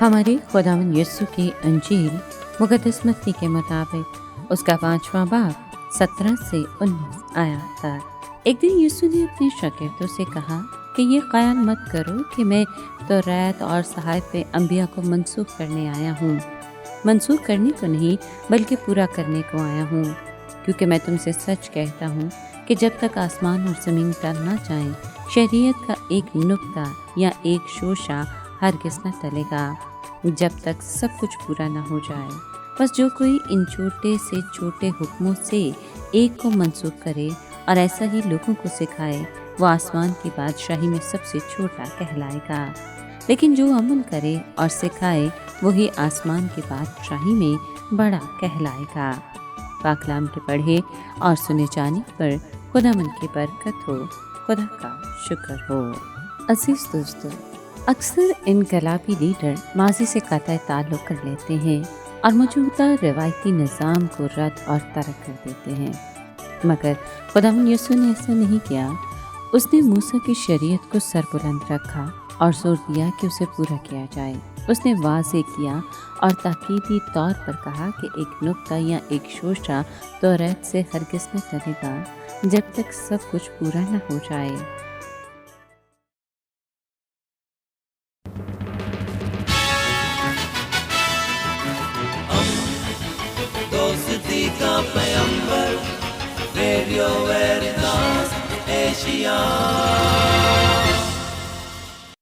हमारे खुदावंद यीशु की अंजील मुक़द्दस मत्ती के मुताबिक उसका 5वां बाब 17 से 19 आयत तक। एक दिन यीशु ने अपने शागिर्दों से कहा कि ये ख्याल मत करो कि मैं तौरात और सहाइफ अंबिया को मनसूख करने आया हूँ। मनसूख करने को नहीं बल्कि पूरा करने को आया हूँ, क्योंकि मैं तुमसे सच कहता हूँ कि जब तक आसमान और ज़मीन टल ना जाएं, शरीयत का एक नुक्ता या एक शोशा हरगिज़ न टलेगा, जब तक सब कुछ पूरा न हो जाए। बस जो कोई इन छोटे से छोटे हुक्मों से एक को मनसूख करे और ऐसा ही लोगों को सिखाए, वो आसमान की बादशाही में सबसे छोटा कहलाएगा। लेकिन जो अमल करे और सिखाए, वही आसमान की बादशाही में बड़ा कहलाएगा। पाकलाम के पढ़े और सुने जाने पर खुदावंद की बरकत हो, खुदा का शुक्र हो। अजीज दोस्तों, अक्सर इनकलाबी लीडर माजी से कतई ताल्लुक़ कर लेते हैं और मौजूदा रवायती निज़ाम को रद्द और तरक कर देते हैं, मगर खुदावंद यीशु ने ऐसा नहीं किया। उसने मूसा की शरीयत को सरबुलंद रखा और जोर दिया कि उसे पूरा किया जाए। उसने वाज़े किया और ताकीदी तौर पर कहा कि एक नुक्ता या एक शोशा तौरात से हरगिज़ न टलेगा जब तक सब कुछ पूरा न हो जाए। दोस्ती का पैगंबर, रेडियो वेरितास एशिया।